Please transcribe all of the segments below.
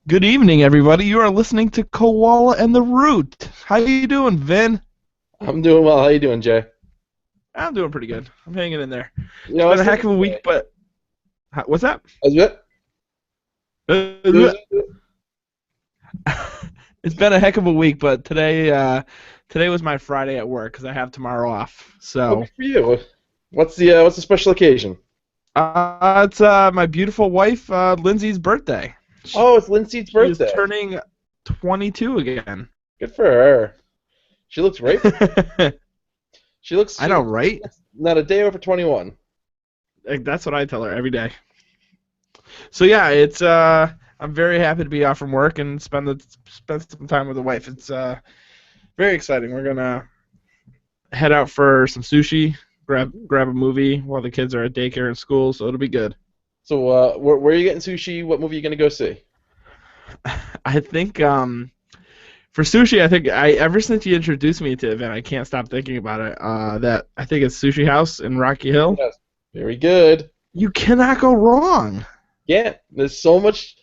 Good evening, everybody. You are listening to Koala and the Root. How you doing, Vin? I'm doing well. How you doing, Jay? I'm doing pretty good. I'm hanging in there. You It's know, I been was a heck thinking of a week, today. but what's that? I was bit- It's been a heck of a week, but today was my Friday at work because I have tomorrow off. Oh, So good for you. What's the special occasion? it's my beautiful wife, Lindsay's birthday. She, Oh, it's Lindsay's she is birthday. turning 22 again. Good for her. She looks right. She looks. I She know, looks right? not a day over 21. Like, that's what I tell her every day. So yeah, it's I'm very happy to be off from work and spend some time with the wife. It's very exciting. We're gonna head out for some sushi, grab a movie while the kids are at daycare and school, so it'll be good. So, where are you getting sushi? What movie are you gonna go see? I think for sushi, I think I ever since you introduced me to the event, I can't stop thinking about it. That I think it's Sushi House in Rocky Hill. Yes. Very good. You cannot go wrong. Yeah, there's so much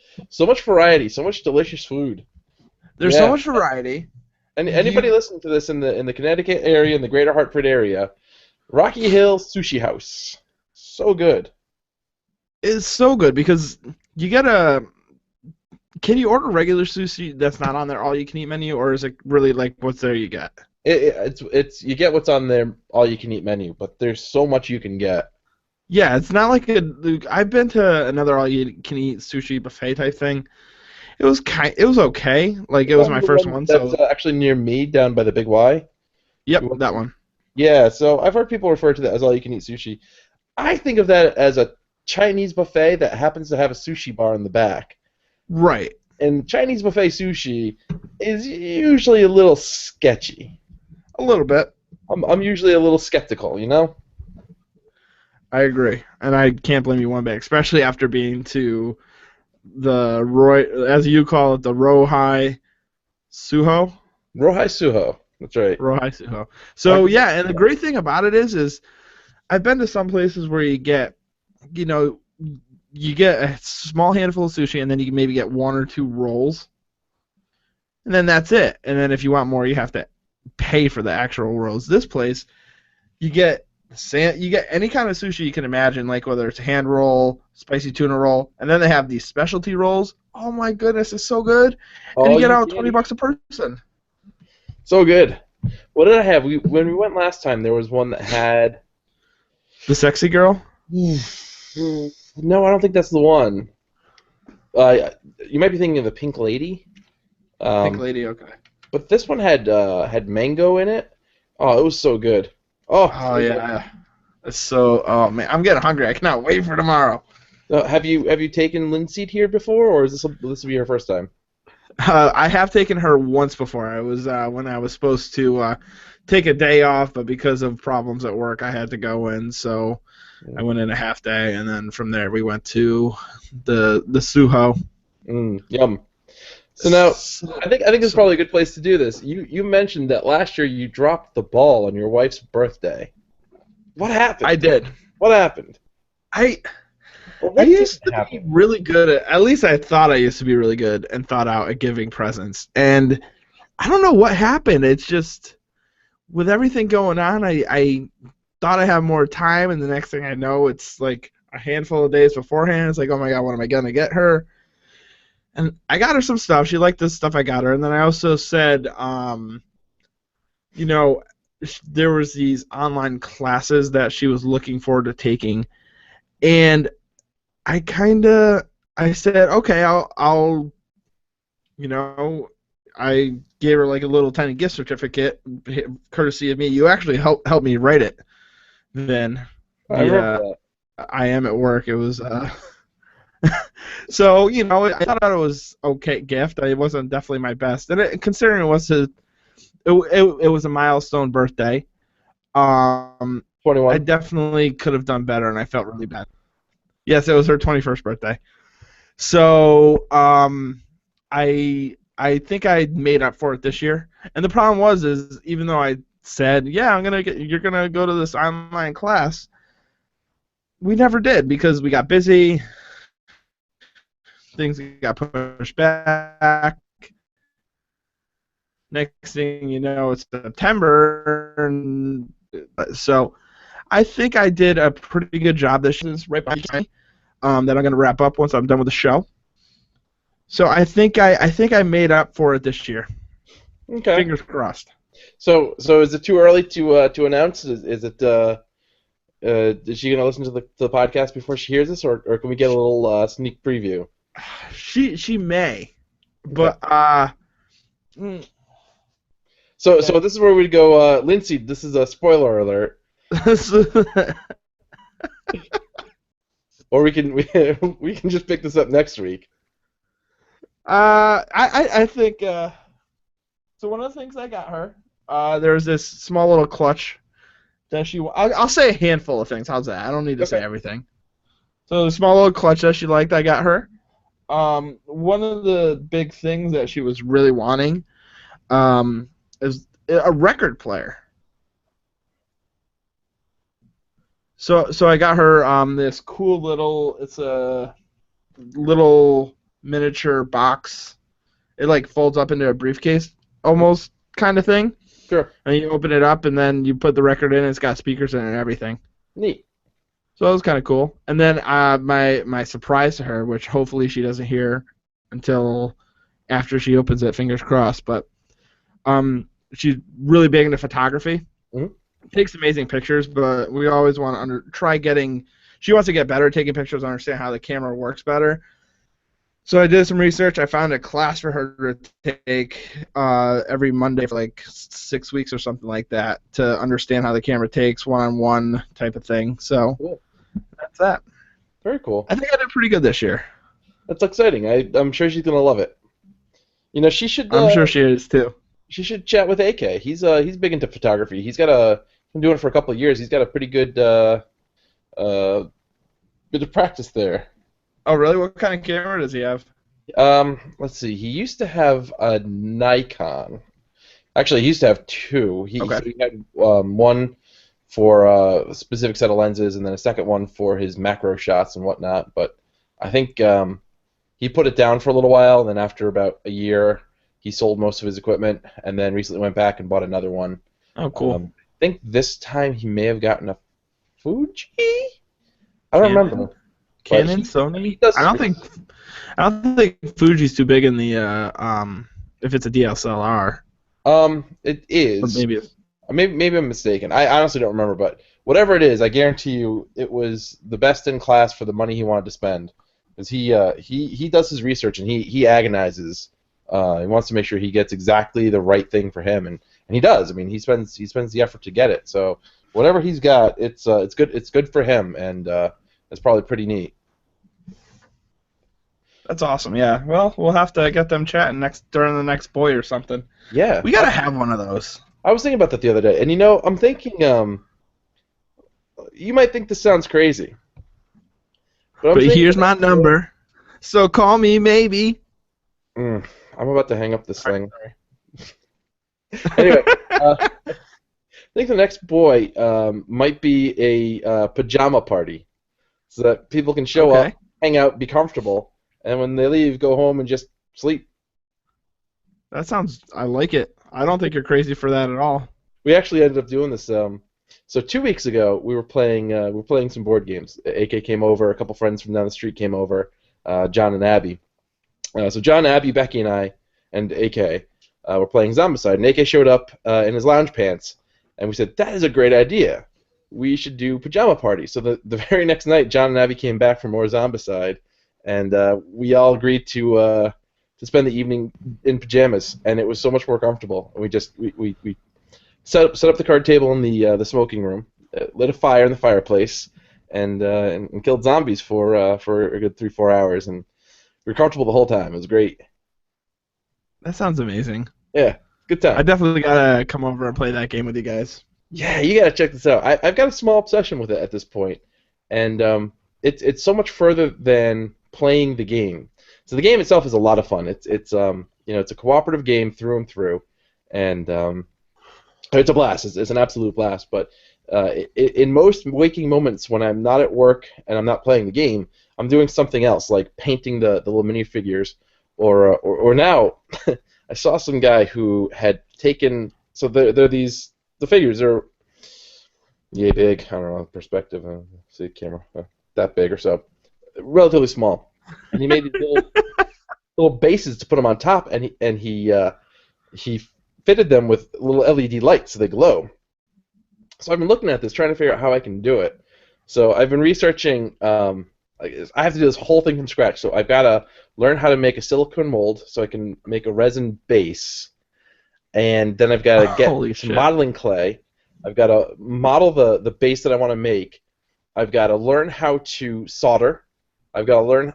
variety, so much delicious food. There's so Yeah. much variety. And anybody You listening to this in the Connecticut area, in the Greater Hartford area, Rocky Hill Sushi House, so good. It's so good because you get a can you order regular sushi that's not on their all you can eat menu, or is it really like what's there you get? It's you get what's on their all you can eat menu, but there's so much you can get. Yeah, it's not like a. I've been to another all you can eat sushi buffet type thing. It was okay. Like it was my The first one one, that's so actually near me down by the Big Y. yep, that one. Yeah, so I've heard people refer to that as all you can eat sushi. I think of that as a Chinese buffet that happens to have a sushi bar in the back. Right, And Chinese buffet sushi is usually a little sketchy. a little bit. I'm usually a little skeptical, you know? I agree, and I can't blame you one bit, especially after being to the Roy, as you call it, the Rohai Suho. Rohai Suho. That's right. Rohai Suho. I So could- yeah, and the great thing about it is I've been to some places where you get, you know, you get a small handful of sushi, and then you can maybe get one or two rolls, and then that's it. And then if you want more, you have to pay for the actual rolls. This place, you get you get any kind of sushi you can imagine, like whether it's a hand roll, spicy tuna roll, and then they have these specialty rolls. Oh my goodness, it's so good, and you All get you out can eat. $20 a person. So good. What did I have? When we went last time, there was one that had. The sexy girl, No, I don't think that's the one. You might be thinking of the Pink Lady. pink Um, lady. Okay. but this one had mango in it. Oh, it was so good. Oh, Oh so good. yeah. So, oh man, I'm getting hungry. I cannot wait for tomorrow. Have you taken linseed here before, or is this will be your first time? I have taken her once before. I was when I was supposed to take a day off, but because of problems at work, I had to go in. So I went in a half day, and then from there we went to the Suho. Yum. So now, I think this is So, probably a good place to do this. You mentioned that last year you dropped the ball on your wife's birthday. What I happened? did. What happened? I Well, I what didn't used to be happen? really good at least I thought I used to be really good and thought out at giving presents. And I don't know what happened. It's just with everything going on, I thought I had more time, and the next thing I know, it's like a handful of days beforehand. It's like, oh my god, what am I gonna get her? And I got her some stuff. She liked the stuff I got her, and then I also said, you know, there was these online classes that she was looking forward to taking, and I said, okay, I'll you know, I gave her like a little tiny gift certificate, courtesy of me. You actually helped me write it. Then I remember the that. I am at work. It was so I thought it was okay gift. It wasn't definitely my best, and considering it was a milestone birthday. Um, I 21. definitely could have done better, and I felt really bad. Yes, it was her 21st birthday. So I think I made up for it this year. And the problem is even though I said, yeah, you're gonna go to this online class, we never did because we got busy. things got pushed back. Next thing you know, it's September, and so I think I did a pretty good job this year. This is right behind me, that I'm going to wrap up once I'm done with the show. So I think I made up for it this year. Okay. Fingers crossed. So is it too early to announce? Is it is she gonna listen to the podcast before she hears this, or can we get a little sneak preview? She may, Okay. but mm, So this is where we go, Lindsay. This is a spoiler alert, or we can just pick this up next week. I think so. One of the things I got her, there's this small little clutch that I'll say a handful of things. How's that? I don't need to say Okay. everything. So the small little clutch that she liked, I got her. One of the big things that she was really wanting, is a record player. So I got her this cool little. It's a little miniature box. It like folds up into a briefcase almost kind of thing. Sure. And you open it up and then you put the record in. And it's got speakers in it and everything. Neat. So that was kind of cool. And then my surprise to her, which hopefully she doesn't hear until after she opens it, fingers crossed. But she's really big into photography. Mhm. Takes amazing pictures, but we always want to try getting. She wants to get better at taking pictures, understand how the camera works better. So I did some research. I found a class for her to take every Monday for like 6 weeks or something like that to understand how the camera takes, one-on-one type of thing. So Cool. that's that. Very cool. I think I did pretty good this year. That's exciting. I'm sure she's gonna love it. You know, I'm sure she is too. she should chat with AK. He's big into photography. Been doing it for a couple of years. He's got a pretty good bit of practice there. Oh, really? What kind of camera does he have? Let's see. He used to have a Nikon. Actually, he used to have two. Okay. So he had one for a specific set of lenses, and then a second one for his macro shots and whatnot. But I think he put it down for a little while, and then after about a year, he sold most of his equipment, and then recently went back and bought another one. Oh, cool. I think this time he may have gotten a Fuji. I don't Canon? remember. Canon, he Sony. does- I don't think Fuji's too big in the if it's a DSLR. It But is. maybe it's, Maybe I'm mistaken. I honestly don't remember, but whatever it is, I guarantee you it was the best in class for the money he wanted to spend. Because he does his research and he agonizes. He wants to make sure he gets exactly the right thing for him, and he does. I mean, he spends the effort to get it. So whatever he's got, it's good. It's good for him, and it's probably pretty neat. that's awesome. Yeah. Well, we'll have to get them chatting during the next boy or something. Yeah. We gotta have one of those. I was thinking about that the other day, and I'm thinking you might think this sounds crazy, but But here's my number. So call me maybe. I'm about to hang up this thing. Anyway, I think the next boy might be a pajama party, so that people can show up, hang out, be comfortable, and when they leave, go home and just sleep. I like it. I don't think you're crazy for that at all. We actually ended up doing this. So 2 weeks ago, we were playing some board games. AK came over, a couple friends from down the street came over, John and Abby. So John, Abby, Becky, and I, and AK were playing Zombicide, and AK showed up in his lounge pants, and we said, that is a great idea. We should do pajama party. So the very next night, John and Abby came back for more Zombicide, and we all agreed to spend the evening in pajamas, and it was so much more comfortable. We set up the card table in the smoking room, lit a fire in the fireplace, and killed zombies for a good 3-4 hours, and we were comfortable the whole time. It was great. That sounds amazing. Yeah, good time. I definitely gotta come over and play that game with you guys. Yeah, you gotta check this out. I've got a small obsession with it at this point, and it's so much further than playing the game. So the game itself is a lot of fun. It's it's a cooperative game through and through, and it's a blast. It's an absolute blast. But in most waking moments when I'm not at work and I'm not playing the game, I'm doing something else, like painting the little minifigures, or now I saw some guy who had taken. So they're these the figures are yay big. I don't know perspective. See camera that big or so, relatively small, and he made these little bases to put them on top, and he fitted them with little LED lights so they glow. So I've been looking at this, trying to figure out how I can do it. So I've been researching. I have to do this whole thing from scratch. So I've got to learn how to make a silicone mold so I can make a resin base, and then I've got to get Holy some shit. modeling clay. I've got to model the base that I want to make. I've got to learn how to solder. I've got to learn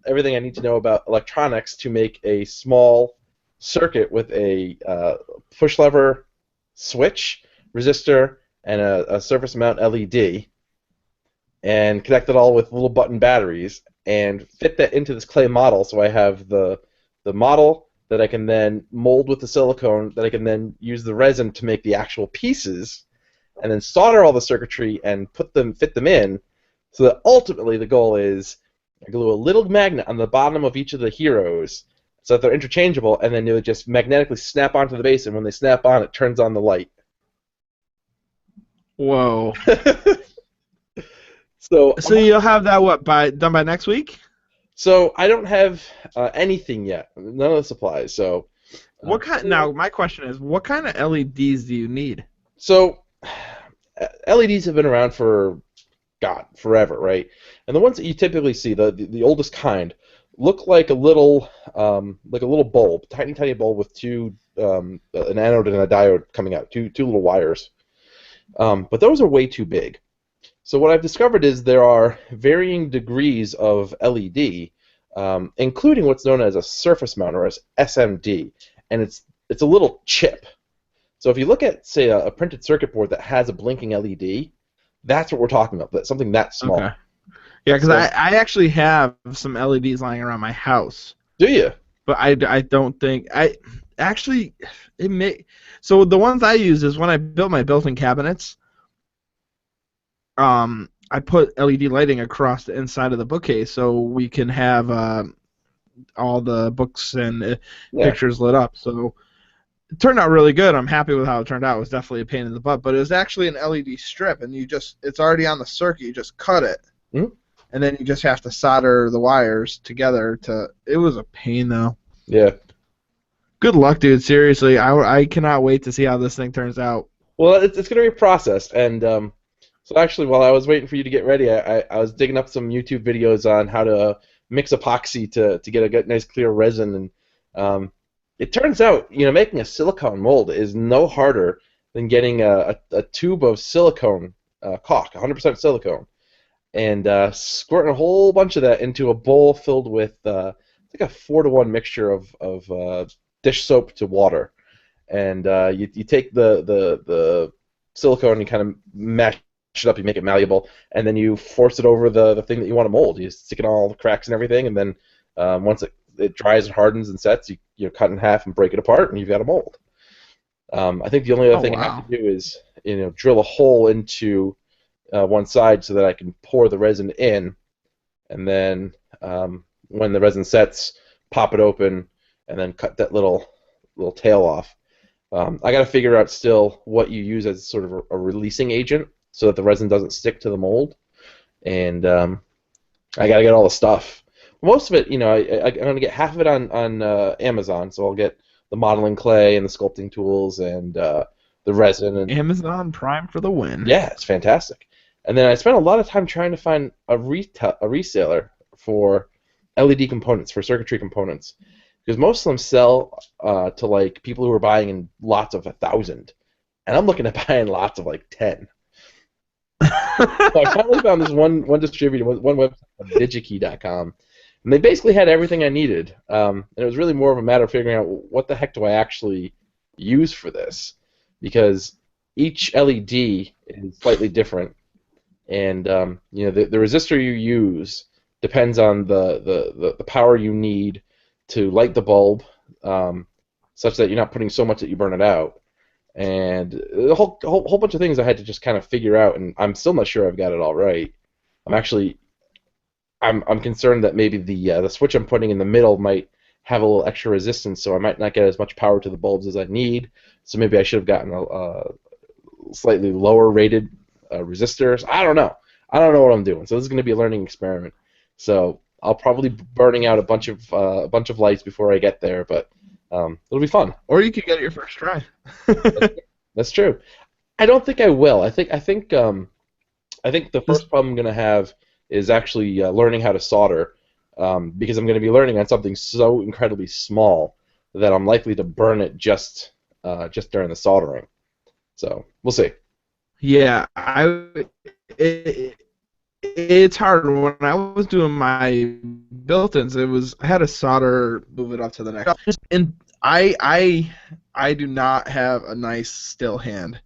everything I need to know about electronics to make a small circuit with a push lever switch, resistor, and a surface mount LED, and connect it all with little button batteries, and fit that into this clay model so I have the model that I can then mold with the silicone, that I can then use the resin to make the actual pieces, and then solder all the circuitry and fit them in, so that ultimately the goal is I glue a little magnet on the bottom of each of the heroes so that they're interchangeable, and then they would just magnetically snap onto the base, and when they snap on, it turns on the light. Whoa. So So you'll have that done by next week? So I don't have anything yet, none of the supplies. So What kind? Now my question is, what kind of LEDs do you need? so LEDs have been around for God forever, right? And the ones that you typically see, the oldest kind, look like a little bulb, tiny bulb with two an anode and a diode coming out, two little wires. But those are way too big. So what I've discovered is there are varying degrees of LED, including what's known as a surface mount, or as SMD, and it's a little chip. So if you look at, say, a printed circuit board that has a blinking LED, that's what we're talking about. That's something that small. Okay. Yeah, because So, I actually have some LEDs lying around my house, do you? but I don't think I actually it may. So the ones I use is when I built my built-in cabinets. I put LED lighting across the inside of the bookcase so we can have all the books and Yeah. pictures lit up. So it turned out really good. I'm happy with how it turned out. It was definitely a pain in the butt, but it was actually an LED strip, and it's already on the circuit. You just cut it, Mhm. and then you just have to solder the wires together. It was a pain though. Yeah. Good luck, dude. Seriously, I cannot wait to see how this thing turns out. Well, it's going to be a process, and so actually, while I was waiting for you to get ready, I was digging up some YouTube videos on how to mix epoxy to get a good, nice clear resin, and it turns out, making a silicone mold is no harder than getting a tube of silicone caulk, 100% silicone, and squirting a whole bunch of that into a bowl filled with like a 4-to-1 mixture of dish soap to water, and you take the silicone and you kind of mash it up, you make it malleable, and then you force it over the thing that you want to mold. You stick it on all the cracks and everything, and then once it dries and hardens and sets, you cut in half and break it apart, and you've got a mold. I think the only other Oh thing I have wow. to do is drill a hole into one side so that I can pour the resin in, and then when the resin sets, pop it open, and then cut that little tail off. I got to figure out still what you use as sort of a releasing agent so that the resin doesn't stick to the mold, and I got to get all the stuff. Most of it, I'm going to get half of it on Amazon, so I'll get the modeling clay and the sculpting tools and the resin, and Amazon Prime for the win. yeah, it's fantastic. And then I spent a lot of time trying to find a reseller for LED components, for circuitry components, because most of them sell to like people who are buying in lots of 1,000, and I'm looking at buying lots of like 10. So I finally found this one distributor, one website, digikey.com, and they basically had everything I needed. And it was really more of a matter of figuring out what the heck do I actually use for this, because each LED is slightly different, and the resistor you use depends on the power you need to light the bulb, such that you're not putting so much that you burn it out, and a whole bunch of things I had to just kind of figure out, and I'm still not sure I've got it all right. I'm I'm concerned that maybe the switch I'm putting in the middle might have a little extra resistance, so I might not get as much power to the bulbs as I need. So maybe I should have gotten a slightly lower rated resistors. I don't know. I don't know what I'm doing. So this is going to be a learning experiment. So I'll probably be burning out a bunch of lights before I get there, but it'll be fun. Or you could get it your first try. That's true. I don't think I will. I think the This, first problem I'm going to have is actually learning how to solder, because I'm going to be learning on something so incredibly small that I'm likely to burn it just during the soldering. So we'll see. yeah, it, it's hard. When I was doing my built-ins, I had to solder, move it up to the next. And I do not have a nice still hand.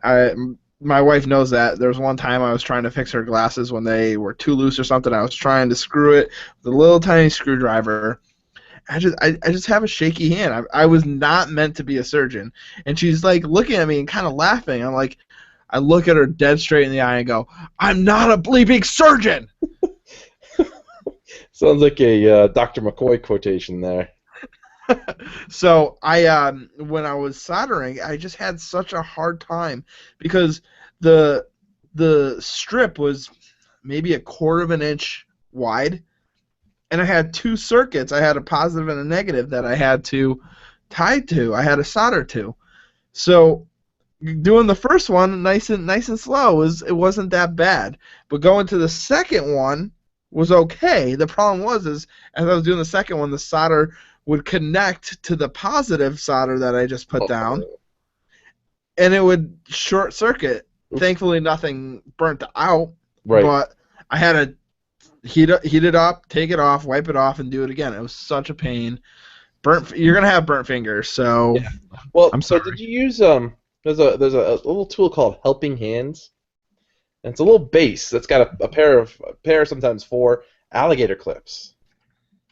I My wife knows that. There was one time I was trying to fix her glasses when they were too loose or something. I was trying to screw it with a little tiny screwdriver. I just have a shaky hand. I was not meant to be a surgeon. And she's like looking at me and kind of laughing. I'm like, I look at her dead straight in the eye and go, I'm not a bleeping surgeon. Sounds like a Dr. McCoy quotation there. So when I was soldering, I just had such a hard time because the strip was maybe a quarter of an inch wide, and I had two circuits. I had a positive and a negative that I had to tie to. I had to solder to. So doing the first one nice and slow it wasn't that bad. But going to the second one was okay. The problem was is as I was doing the second one, the solder would connect to the positive solder that I just put down, Oh, and it would short circuit. Thankfully, nothing burnt out, right. but I had to heat it up, take it off, wipe it off, and do it again. It was such a pain. You're gonna have burnt fingers, so Yeah. Well, I'm so sorry. did you use there's a little tool called Helping Hands, and it's a little base that's got a pair sometimes four alligator clips.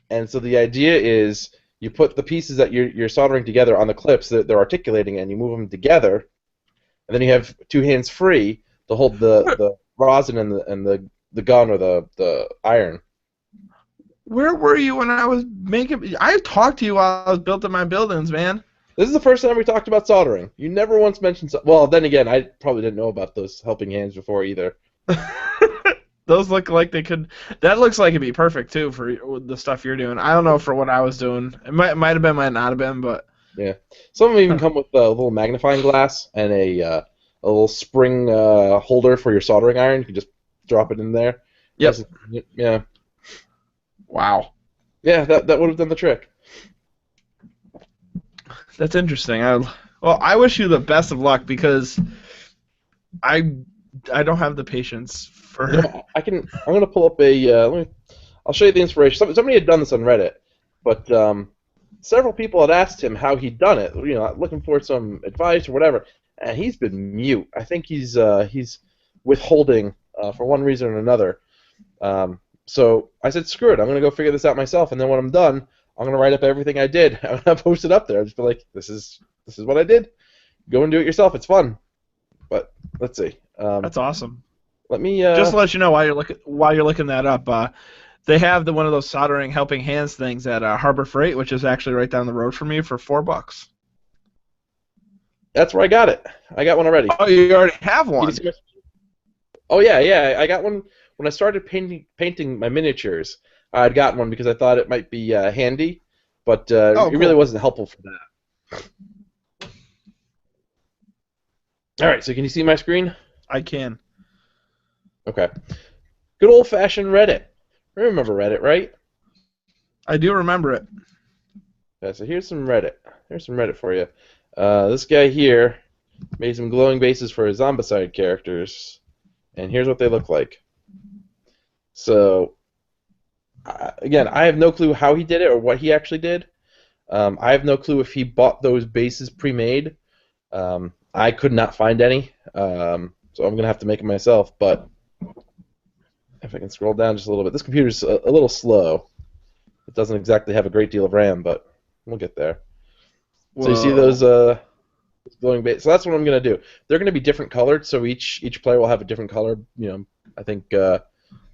And so the idea is you put the pieces that you're soldering together on the clips that they're articulating, and you move them together, and then you have two hands free to hold the rosin and the gun or the iron. Where were you when I was making? I talked to you while I was building my buildings, man. This is the first time we talked about soldering. You never once mentioned well, then again, I probably didn't know about those helping hands before either. Those look like they could. That looks like it'd be perfect too for the stuff you're doing. I don't know for what I was doing. It might have been, might not have been, but Yeah. Some of them even come with a little magnifying glass and a little spring holder for your soldering iron. You can just drop it in there. yep. Yeah. Wow, Yeah, that would have done the trick. that's interesting. I wish you the best of luck because I I don't have the patience for. No, I'm gonna pull up a. I'll show you the inspiration. Somebody had done this on Reddit, but several people had asked him how he'd done it. You know, looking for some advice or whatever, and he's been mute. I think he's withholding for one reason or another. So I said, screw it. I'm gonna go figure this out myself, and then when I'm done, I'm gonna write up everything I did. I'm gonna post it up there. I'll just be like, this is what I did. Go and do it yourself. It's fun. But let's see. That's awesome. Let me. Just to let you know while you're looking that up, they have one of those soldering helping hands things at Harbor Freight, which is actually right down the road from me for $4. That's where I got it. I got one already. Oh, you already have one. Oh yeah. I got one when I started painting my miniatures. I'd gotten one because I thought it might be handy, but Oh, it cool. really wasn't helpful for that. All right, so can you see my screen? I can. Okay. Good old-fashioned Reddit. Remember Reddit, right? I do remember it. Okay, so here's some Reddit. Here's some Reddit for you. This guy here made some glowing bases for his Zombicide characters, and here's what they look like. So, again, I have no clue how he did it or what he actually did. I have no clue if he bought those bases pre-made. I could not find any, so I'm going to have to make them myself, but if I can scroll down just a little bit. This computer's a little slow. It doesn't exactly have a great deal of RAM, but we'll get there. Whoa. So you see those glowing bases? So that's what I'm going to do. They're going to be different colored, so each player will have a different color. You know, I think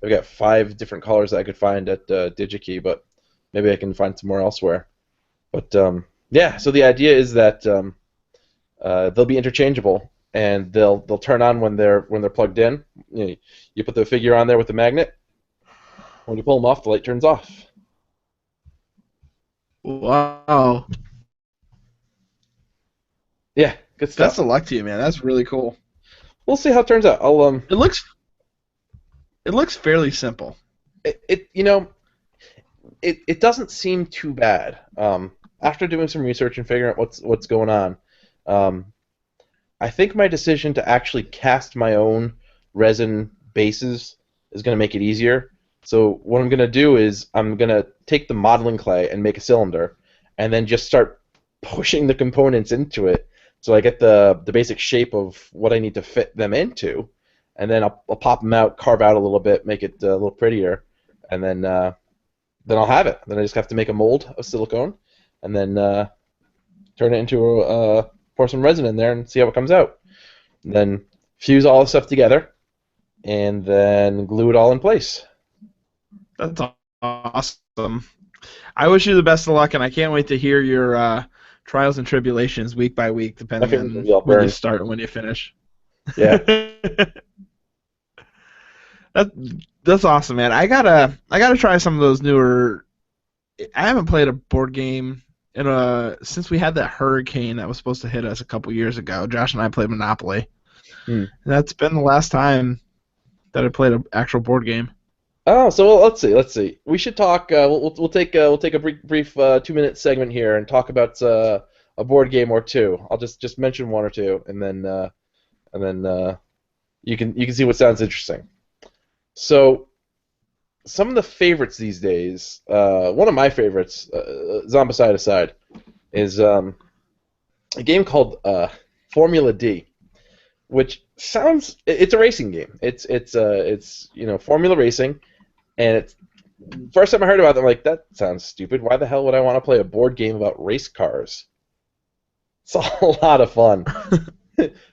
I've got 5 different colors that I could find at DigiKey, but maybe I can find some more elsewhere. But yeah, so the idea is that they'll be interchangeable, and they'll turn on when they're plugged in. You put the figure on there with the magnet. When you pull them off, the light turns off. Wow. Yeah, good Best stuff. of luck to you, man. That's really cool. We'll see how it turns out. It looks fairly simple. It it doesn't seem too bad. After doing some research and figuring out what's going on, um, I think my decision to actually cast my own resin bases is going to make it easier. So what I'm going to do is I'm going to take the modeling clay and make a cylinder, and then just start pushing the components into it, so I get the basic shape of what I need to fit them into, and then I'll pop them out, carve out a little bit, make it a little prettier, and then I'll have it. Then I just have to make a mold of silicone, and then turn it into pour some resin in there and see how it comes out. And then fuse all the stuff together, and then glue it all in place. That's awesome. I wish you the best of luck, and I can't wait to hear your trials and tribulations week by week, My depending fingers will on be all when you burned. start and when you finish. Yeah. that that's awesome, man. I gotta try some of those newer. I haven't played a board game in since we had that hurricane that was supposed to hit us a couple years ago. Josh and I played Monopoly. Hmm. And that's been the last time that I played an actual board game. Oh, so let's see. Let's see. We should talk. We'll take a brief 2-minute segment here and talk about a board game or two. I'll just mention one or two, and then you can see what sounds interesting. So some of the favorites these days. One of my favorites, Zombicide aside, is a game called Formula D, which sounds it's a racing game. It's Formula racing, and it's first time I heard about it, I'm like, that sounds stupid. Why the hell would I want to play a board game about race cars? It's a lot of fun.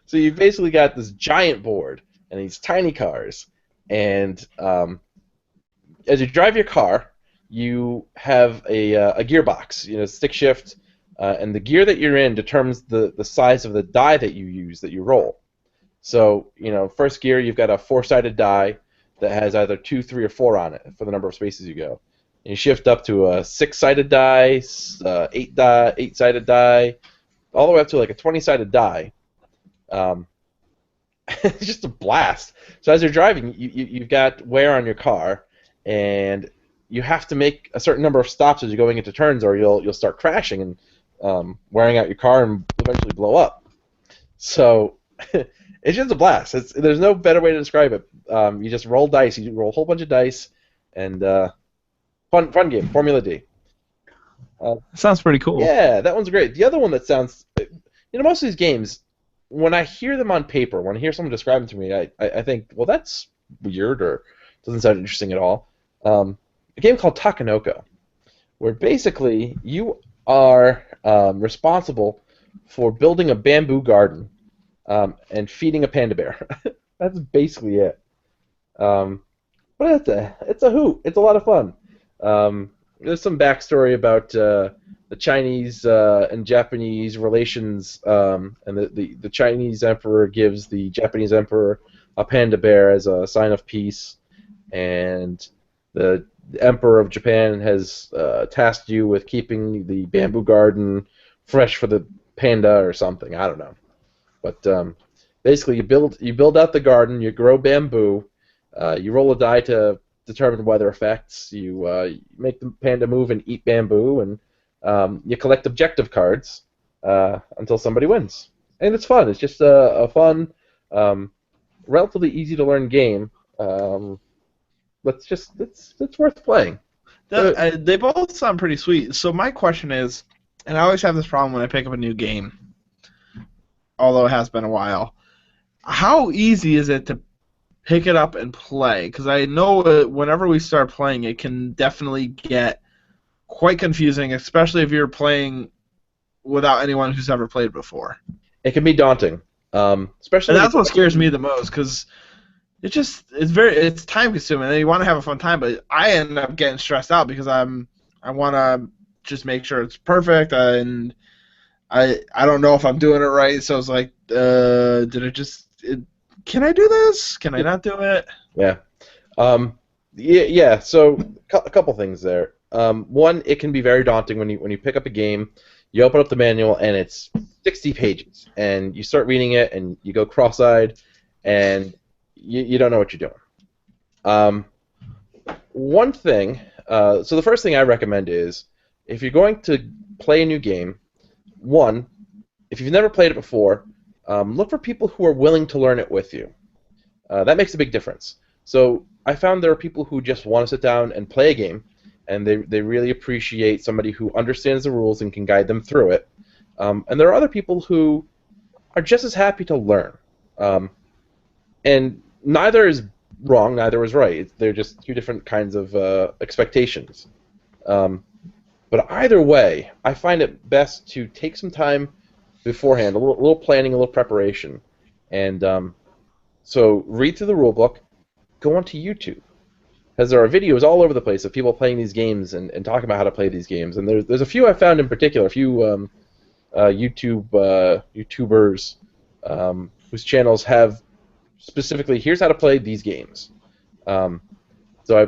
So you've basically got this giant board and these tiny cars, and as you drive your car, you have a gearbox, stick shift, and the gear that you're in determines the size of the die that you use that you roll. So, first gear, you've got a 4-sided die that has either 2, 3, or 4 on it for the number of spaces you go. And you shift up to a 6-sided die, 8-sided die, all the way up to like a 20-sided die. It's just a blast. So as you're driving, you've got wear on your car, and you have to make a certain number of stops as you're going into turns, or you'll start crashing and wearing out your car and eventually blow up. So it's just a blast. There's no better way to describe it. You just roll dice. You roll a whole bunch of dice, and fun game. Formula D. Sounds pretty cool. Yeah, that one's great. The other one that sounds, most of these games, when I hear them on paper, when I hear someone describe them to me, I think, well, that's weird or doesn't sound interesting at all. A game called Takanoko, where basically you are responsible for building a bamboo garden and feeding a panda bear. That's basically it. But it's a hoot. It's a lot of fun. There's some backstory about the Chinese and Japanese relations, and the Chinese emperor gives the Japanese emperor a panda bear as a sign of peace, and the emperor of Japan has tasked you with keeping the bamboo garden fresh for the panda or something. I don't know, but basically you build out the garden, you grow bamboo, you roll a die to determine weather effects, you make the panda move and eat bamboo, and you collect objective cards until somebody wins. And it's fun. It's just a fun, relatively easy to learn game. It's worth playing. They both sound pretty sweet. So my question is, and I always have this problem when I pick up a new game, although it has been a while. How easy is it to pick it up and play? Because I know whenever we start playing, it can definitely get quite confusing, especially if you're playing without anyone who's ever played before. It can be daunting, especially. And that's what scares me the most, because it's time consuming, and you want to have a fun time, but I end up getting stressed out because I want to just make sure it's perfect, and I don't know if I'm doing it right, so it's like, can I do this? Can I not do it? Yeah. Yeah. So a couple things there. One, it can be very daunting when you pick up a game, you open up the manual and it's 60 pages, and you start reading it and you go cross-eyed, and you don't know what you're doing. Um, One thing. So the first thing I recommend is if you're going to play a new game, one, if you've never played it before, look for people who are willing to learn it with you. That makes a big difference. So I found there are people who just want to sit down and play a game, and they really appreciate somebody who understands the rules and can guide them through it. And there are other people who are just as happy to learn. And neither is wrong, neither is right. They're just two different kinds of expectations. But either way, I find it best to take some time beforehand, a little planning, a little preparation, and so read through the rule book, go onto YouTube, because there are videos all over the place of people playing these games and talking about how to play these games. And there's a few I found in particular, a few YouTubers whose channels have specifically, here's how to play these games. So I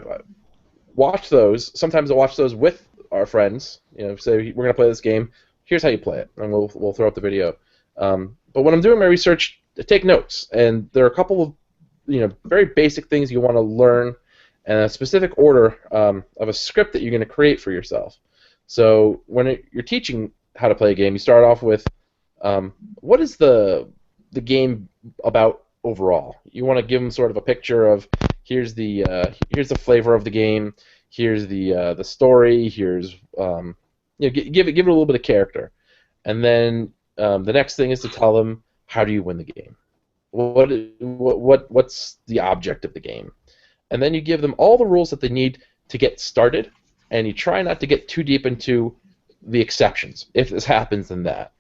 watch those. Sometimes I watch those with our friends. Say we're gonna play this game. Here's how you play it, and we'll throw up the video. But when I'm doing my research, I take notes, and there are a couple of very basic things you want to learn, and a specific order of a script that you're going to create for yourself. So when you're teaching how to play a game, you start off with what is the game about overall. You want to give them sort of a picture of here's the flavor of the game, here's the story, here's give it a little bit of character, and then the next thing is to tell them how do you win the game. What's the object of the game? And then you give them all the rules that they need to get started, and you try not to get too deep into the exceptions. If this happens, then that.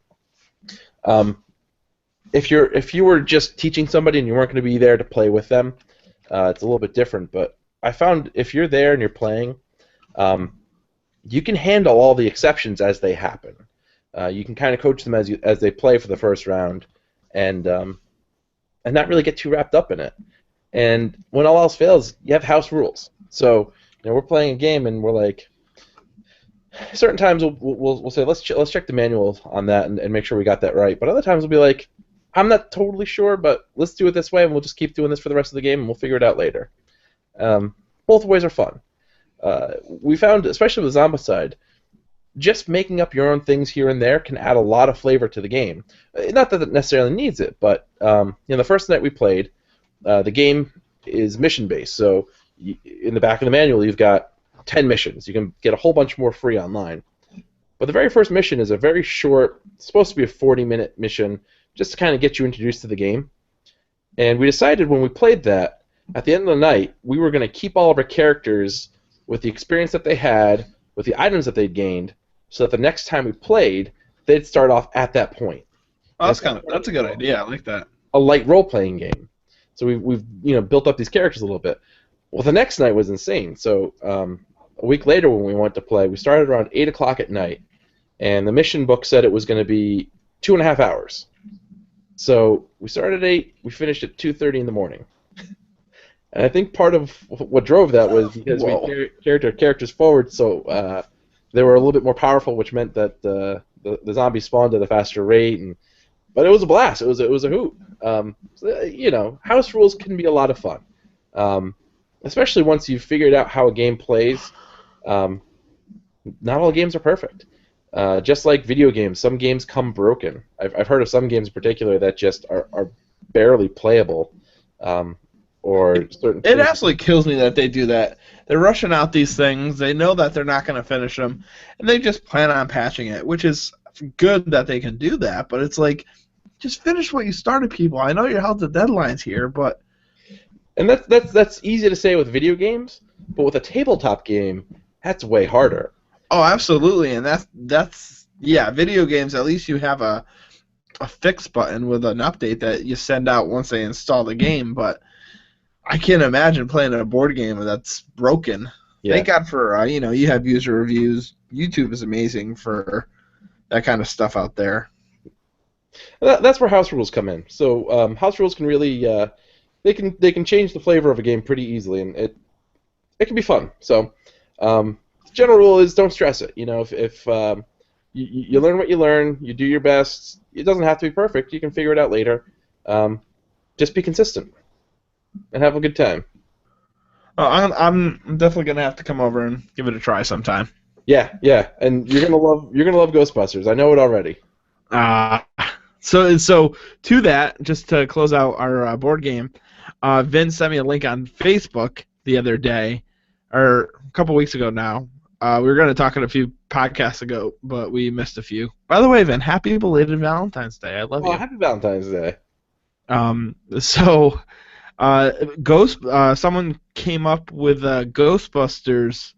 If you were just teaching somebody and you weren't going to be there to play with them, it's a little bit different. But I found if you're there and you're playing, you can handle all the exceptions as they happen. You can kind of coach them as they play for the first round, and not really get too wrapped up in it. And when all else fails, you have house rules. So we're playing a game and we're like, certain times we'll say let's check the manual on that and make sure we got that right. But other times we'll be like, I'm not totally sure, but let's do it this way, and we'll just keep doing this for the rest of the game, and we'll figure it out later. Both ways are fun. We found, especially with Zombicide, just making up your own things here and there can add a lot of flavor to the game. Not that it necessarily needs it, but the first night we played, the game is mission-based. So in the back of the manual, you've got 10 missions. You can get a whole bunch more free online. But the very first mission is a very short, it's supposed to be a 40-minute mission, just to kind of get you introduced to the game. And we decided when we played that, at the end of the night, we were going to keep all of our characters with the experience that they had, with the items that they'd gained, so that the next time we played, they'd start off at that point. Oh, that's a good idea. I like that. A light role-playing game. So we've built up these characters a little bit. Well, the next night was insane. So a week later when we went to play, we started around 8 o'clock at night, and the mission book said it was going to be 2.5 hours. So we started at 8, we finished at 2:30 in the morning. And I think part of what drove that was because we carried our characters forward, so they were a little bit more powerful, which meant that the zombies spawned at a faster rate. But it was a blast. It was a hoot. House rules can be a lot of fun, especially once you've figured out how a game plays. Not all games are perfect. Just like video games, some games come broken. I've heard of some games in particular that just are barely playable. It absolutely kills me that they do that. They're rushing out these things. They know that they're not going to finish them, and they just plan on patching it, which is good that they can do that. But it's like, just finish what you started, people. I know you're held to deadlines here, but that's easy to say with video games, but with a tabletop game, that's way harder. Oh, absolutely, and that's video games. At least you have a fix button with an update that you send out once they install the game, but I can't imagine playing a board game that's broken. Yeah. Thank God for you have user reviews. YouTube is amazing for that kind of stuff out there. That's where house rules come in. So house rules can really they can change the flavor of a game pretty easily, and it can be fun. So the general rule is don't stress it. If you learn what you learn, you do your best. It doesn't have to be perfect. You can figure it out later. Um, just be consistent and have a good time. I'm definitely gonna have to come over and give it a try sometime. Yeah, yeah, and you're gonna love Ghostbusters. I know it already. Uh, so to that, just to close out our board game, Vin sent me a link on Facebook the other day, or a couple weeks ago now. We were going to talk a few podcasts ago, but we missed a few. By the way, Vin, happy belated Valentine's Day. I love Oh, you. happy Valentine's Day. So someone came up with a Ghostbusters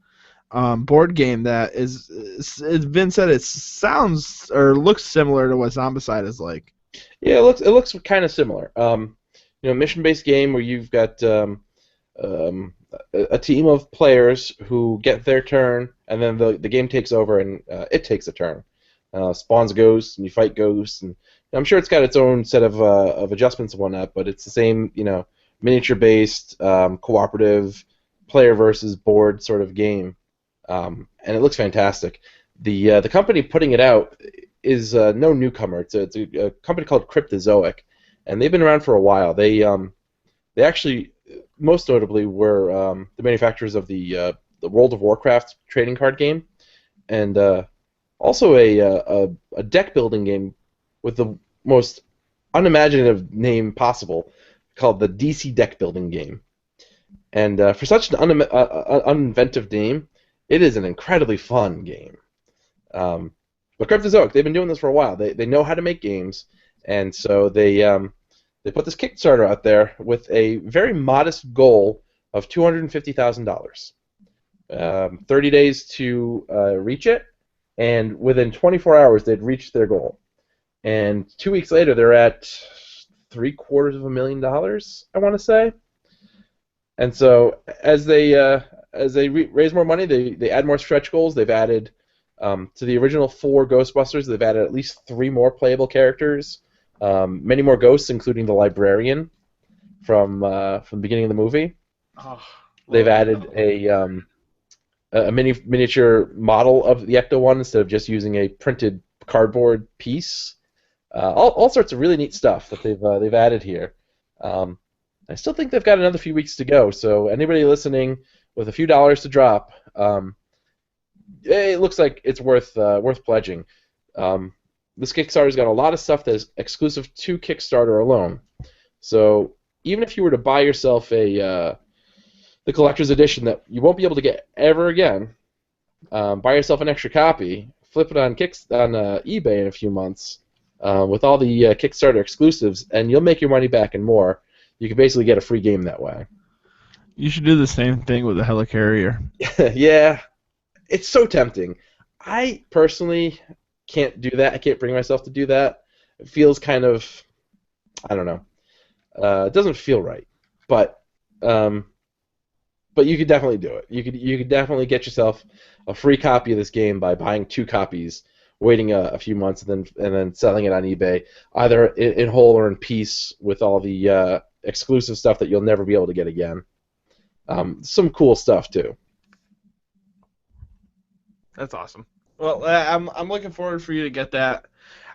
board game that it's been said it sounds or looks similar to what Zombicide is like. Yeah, it looks kind of similar. Mission-based game where you've got a team of players who get their turn, and then the game takes over and it takes a turn. Spawns ghosts, and you fight ghosts, and I'm sure it's got its own set of adjustments and whatnot, but it's the same, miniature-based, cooperative, player versus board sort of game, and it looks fantastic. The company putting it out is no newcomer. It's a company called Cryptozoic, and they've been around for a while. They actually most notably were the manufacturers of the World of Warcraft trading card game, and also a deck building game with the most unimaginative name possible, called the DC deck building game. And for such an uninventive name, it is an incredibly fun game. But Cryptozoic, they've been doing this for a while. They know how to make games, and so they put this Kickstarter out there with a very modest goal of $250,000. 30 days to reach it, and within 24 hours they'd reached their goal. And 2 weeks later, they're at $750,000, I want to say. And so as they raise more money, they add more stretch goals. They've added to the original 4 Ghostbusters. They've added at least 3 more playable characters, many more ghosts, including the librarian from the beginning of the movie. Oh, They've added a miniature model of the Ecto-1 instead of just using a printed cardboard piece. All sorts of really neat stuff that they've added here. I still think they've got another few weeks to go, so anybody listening with a few dollars to drop, it looks like it's worth pledging. This Kickstarter's got a lot of stuff that's exclusive to Kickstarter alone. So even if you were to buy yourself the collector's edition that you won't be able to get ever again, buy yourself an extra copy, flip it on eBay in a few months with all the Kickstarter exclusives, and you'll make your money back and more. You can basically get a free game that way. You should do the same thing with the Helicarrier. Yeah, it's so tempting. I personally can't do that. I can't bring myself to do that. It feels kind of, I don't know. It doesn't feel right, but you could definitely do it. You could definitely get yourself a free copy of this game by buying 2 copies, waiting a few months, and then selling it on eBay, either in whole or in piece, with all the exclusive stuff that you'll never be able to get again. Some cool stuff too. That's awesome. Well, I'm looking forward for you to get that.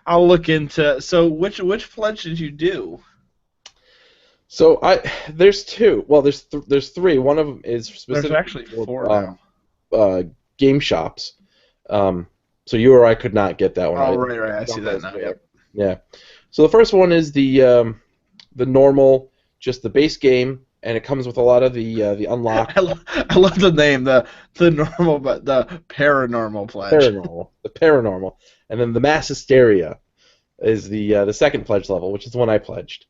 I'll look into. So which pledge did you do? So there's 2. Well, there's 3. One of them is specifically There's actually 4 now. Game shops. So you or I could not get that one. Oh, right. I see that now. Yep. Yeah. So the first one is the normal, just the base game, and it comes with a lot of the unlock. I love the name, the normal, but the paranormal pledge. The paranormal, and then the mass hysteria is the second pledge level, which is the one I pledged.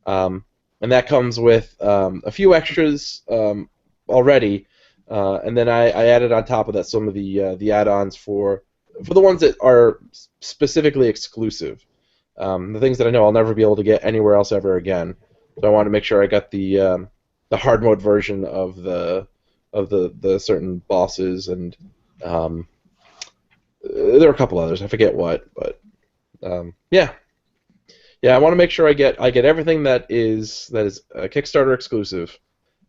And that comes with a few extras already, and then I added on top of that some of the add-ons for the ones that are specifically exclusive, the things that I know I'll never be able to get anywhere else ever again. So I wanted to make sure I got the the hard mode version of the certain bosses, and um, there are a couple others. I forget what, but yeah. Yeah, I want to make sure I get everything that is a Kickstarter exclusive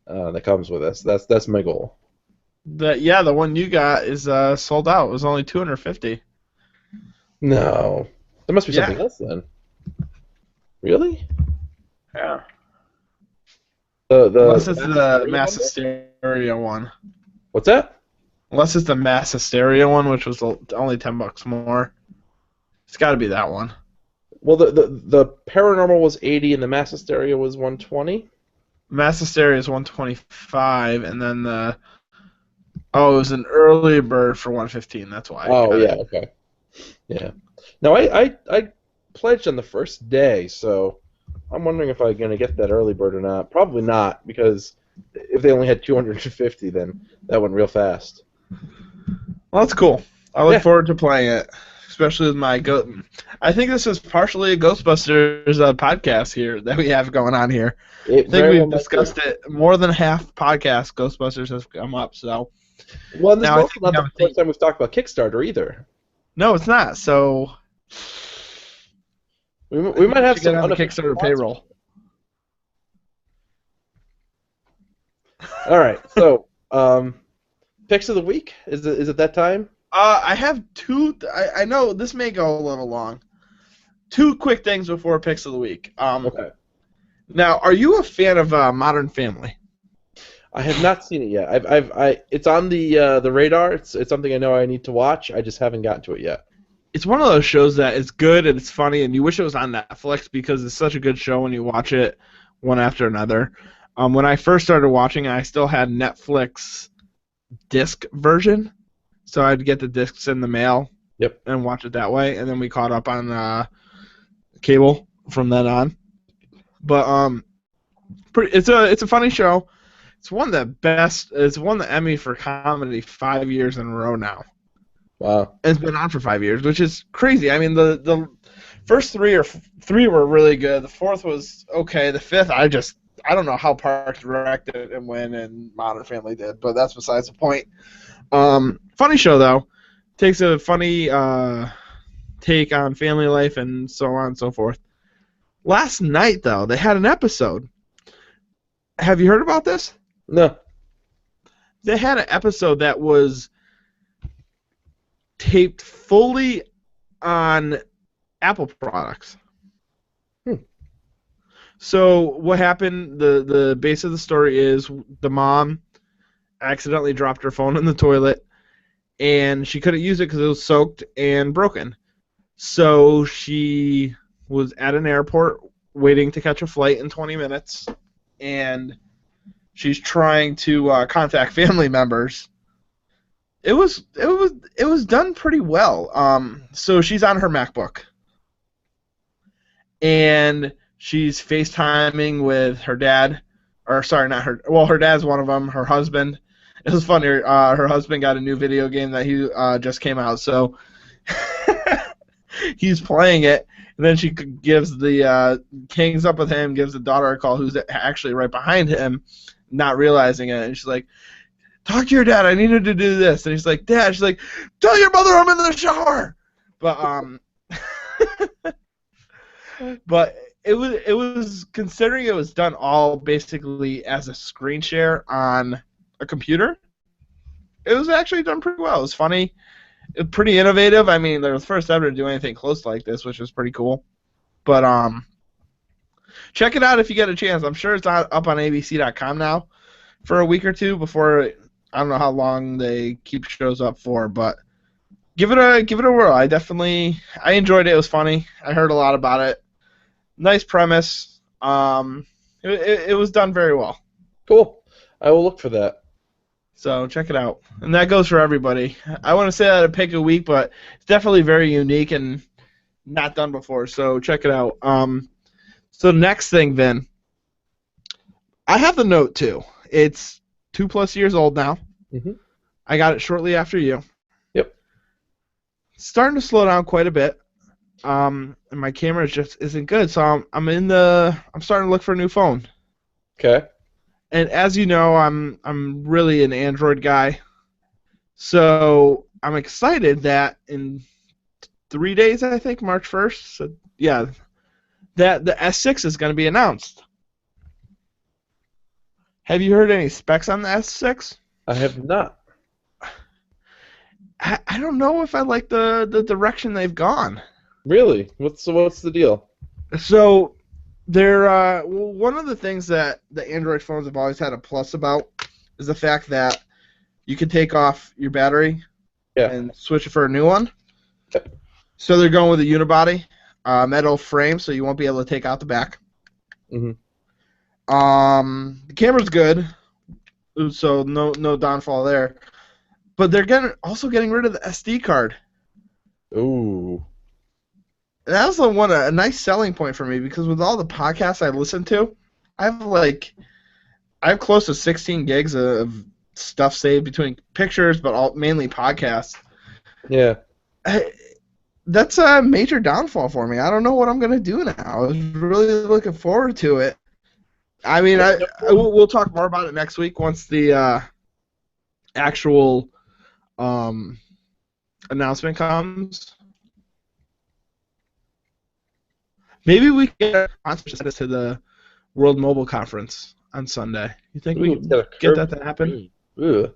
that comes with this. That's my goal. The one you got is sold out. It was only 250. No, there must be Yeah. something else then. Really? Yeah. The Unless it's mass the hysteria Mass one? Hysteria one. What's that? Unless it's the Mass Hysteria one, which was only $10 more. It's got to be that one. Well, the paranormal was 80 and the mass hysteria was 120. Mass Hysteria is 125, and then it was an early bird for 115. That's why I Oh got yeah, it. okay. Yeah. No, I pledged on the first day, so I'm wondering if I'm gonna get that early bird or not. Probably not, because if they only had 250, then that went real fast. Well, that's cool. I look Yeah, forward to playing it, especially with my goat. I think this is partially a Ghostbusters podcast here that we have going on here. it I think very well we've might be. discussed it more than half podcast. Ghostbusters has come up, so Well, and this is now I also think we not have the a first theme. time we've talked about Kickstarter either. No, it's not. So I We think might we have should get some on the unofficial Kickstarter sponsors. payroll. All right, so picks of the week, is it that time? I have two. I know this may go a little long. Two quick things before picks of the week. Okay. Now, are you a fan of Modern Family? I have not seen it yet. It's on the radar. It's something I know I need to watch. I just haven't gotten to it yet. It's one of those shows that is good and it's funny, and you wish it was on Netflix because it's such a good show when you watch it one after another. When I first started watching it, I still had Netflix disc version, so I'd get the discs in the mail Yep. and watch it that way, and then we caught up on cable from then on. But it's a funny show. It's won the best. It's won the Emmy for comedy 5 years in a row now. Wow. And it's been on for 5 years, which is crazy. I mean, the first three were really good. The fourth was okay. The fifth, I don't know how Parks and Rec did and when and Modern Family did, but that's besides the point. Funny show though. Takes a funny take on family life and so on and so forth. Last night though, they had an episode. Have you heard about this? No. They had an episode that was taped fully on Apple products. So what happened? The base of the story is the mom accidentally dropped her phone in the toilet, and she couldn't use it because it was soaked and broken. So she was at an airport waiting to catch a flight in 20 minutes, and she's trying to contact family members. It was done pretty well. So she's on her MacBook, and she's FaceTiming with her dad, or sorry, not her. Well, her dad's one of them. Her husband. It was funny. Her husband got a new video game that he just came out, so he's playing it. And then she gives hangs up with him, gives the daughter a call, who's actually right behind him, not realizing it, and she's like, "Talk to your dad. I needed to do this." And he's like, "Dad." She's like, "Tell your mother I'm in the shower." But but it was considering it was done all basically as a screen share on a computer. It was actually done pretty well. It was funny, pretty innovative. I mean, they're the first ever to do anything close like this, which was pretty cool. But check it out if you get a chance. I'm sure it's up on ABC.com now for a week or two before. I don't know how long they keep shows up for, but give it a whirl. I enjoyed it. It was funny. I heard a lot about it. Nice premise. It was done very well. Cool. I will look for that. So check it out. And that goes for everybody. I want to say that a pick a week, but it's definitely very unique and not done before. So check it out. So next thing then, I have the Note 2. It's 2+ years old now. Mm-hmm. I got it shortly after you. Yep. It's starting to slow down quite a bit. And my camera just isn't good. So I'm starting to look for a new phone. Okay. and as you know, I'm really an Android guy. So I'm excited that in 3 days, I think, March 1st. So yeah, that the S6 is going to be announced. Have you heard any specs on the S6? I have not. I don't know if I like the direction they've gone. Really? What's the deal? So they're one of the things that the Android phones have always had a plus about is the fact that you can take off your battery Yeah. and switch it for a new one. So they're going with a unibody, metal frame, so you won't be able to take out the back. Mhm. The camera's good, so no downfall there. But they're also getting rid of the SD card. Ooh. And that was a nice selling point for me because with all the podcasts I listen to, I have close to 16 gigs of stuff saved between pictures, but mainly podcasts. Yeah. That's a major downfall for me. I don't know what I'm gonna do now. I was really looking forward to it. I mean, we'll talk more about it next week once the actual announcement comes. Maybe we can get sponsorships to the World Mobile Conference on Sunday. You think we It's can got a get curved that to happen? screen. Ugh.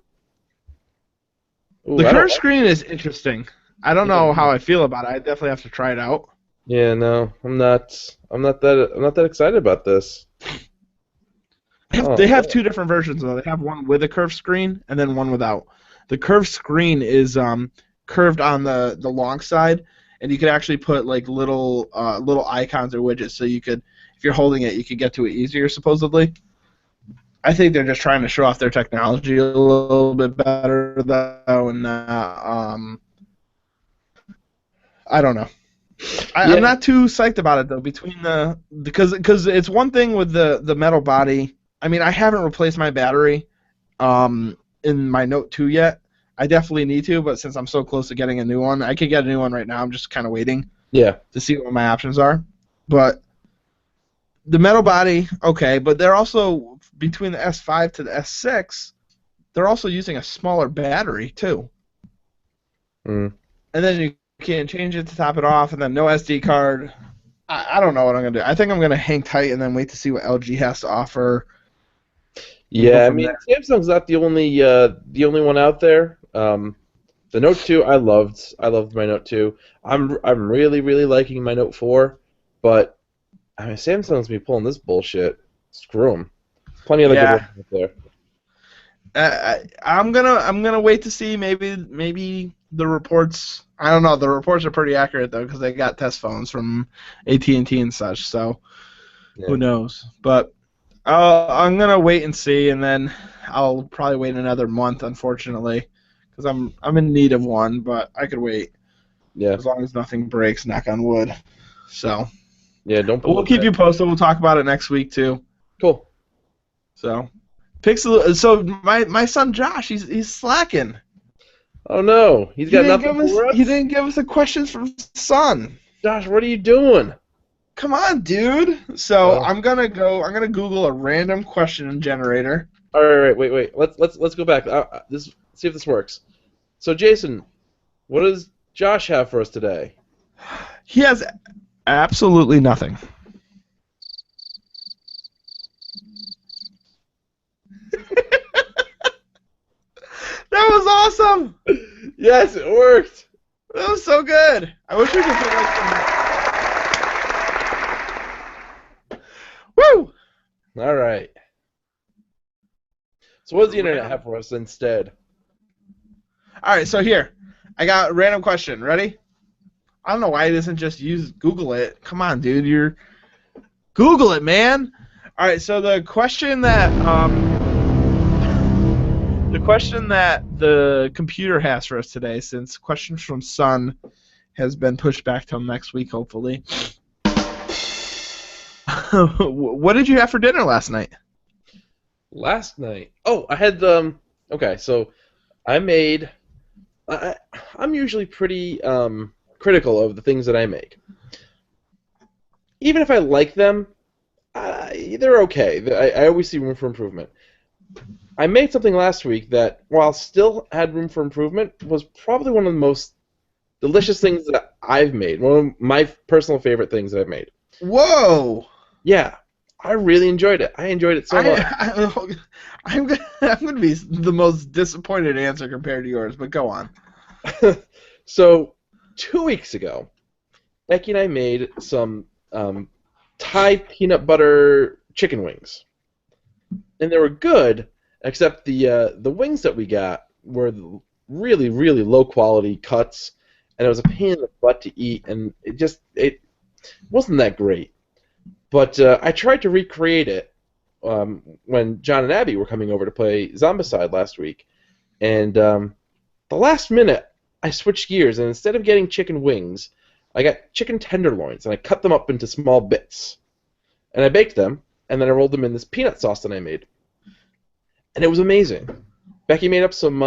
Ooh, The I don't curved like. screen is interesting. I don't Yeah. know how I feel about it. I definitely have to try it out. Yeah, no, I'm not. I'm not that excited about this. Oh They have man. two different versions though. They have one with a curved screen and then one without. The curved screen is curved on the long side, and you could actually put like little icons or widgets, so you could, if you're holding it, you could get to it easier supposedly. I think they're just trying to show off their technology a little bit better though, and I don't know. I'm Yeah. not too psyched about it though. Because it's one thing with the metal body. I mean, I haven't replaced my battery in my Note 2 yet. I definitely need to, but since I'm so close to getting a new one, I could get a new one right now. I'm just kind of waiting Yeah. to see what my options are. But the metal body, okay, but they're also between the S5 to the S6, they're also using a smaller battery too. Mm. And then you can change it to top it off, and then no SD card. I don't know what I'm gonna do. I think I'm gonna hang tight and then wait to see what LG has to offer and go Yeah. I from mean, there. Samsung's not the only one out there. The Note 2, I loved. I loved my Note 2. I'm really really liking my Note 4, but I mean, Samsung's be pulling this bullshit. Screw them. Plenty of other good Yeah, ones out there. I'm gonna wait to see. Maybe the reports. I don't know. The reports are pretty accurate though because they got test phones from AT&T and such. So Yeah. who knows? But I'm gonna wait and see, and then I'll probably wait another month, unfortunately, because I'm in need of one. But I could wait Yeah. as long as nothing breaks. Knock on wood. So Yeah. Don't pull we'll it keep back. you posted. We'll talk about it next week too. Cool. So Pixel. So my son Josh, he's slacking. Oh no, he's got nothing for He us. didn't give us the questions from Sun. Josh, what are you doing? Come on, dude. So Oh. I'm gonna Google a random question generator. All right, wait. Let's go back. This see if this works. So Jason, what does Josh have for us today? He has absolutely nothing. That was awesome. Yes, it worked. That was so good. I wish we could put like some. Woo! All right. So what does the internet have for us instead? All right, so here, I got a random question. Ready? I don't know why it doesn't just use Google it. Come on, dude, you're Google it, man. All right, so the question that the computer has for us today, since questions from Sun has been pushed back till next week, hopefully. What did you have for dinner last night? Last night. Oh, I had Okay, so I made. I'm usually pretty critical of the things that I make. Even if I like them, they're okay. I always see room for improvement. I made something last week that, while still had room for improvement, was probably one of the most delicious things that I've made. One of my personal favorite things that I've made. Whoa! Yeah, I really enjoyed it. I enjoyed it so I, much. I I'm gonna be the most disappointed answer compared to yours, but go on. So, 2 weeks ago, Becky and I made some Thai peanut butter chicken wings, and they were good, except the wings that we got were really really low quality cuts, and it was a pain in the butt to eat, and it wasn't that great. But I tried to recreate it when John and Abby were coming over to play Zombicide last week, and the last minute I switched gears, and instead of getting chicken wings, I got chicken tenderloins, and I cut them up into small bits, and I baked them, and then I rolled them in this peanut sauce that I made, and it was amazing. Becky made up some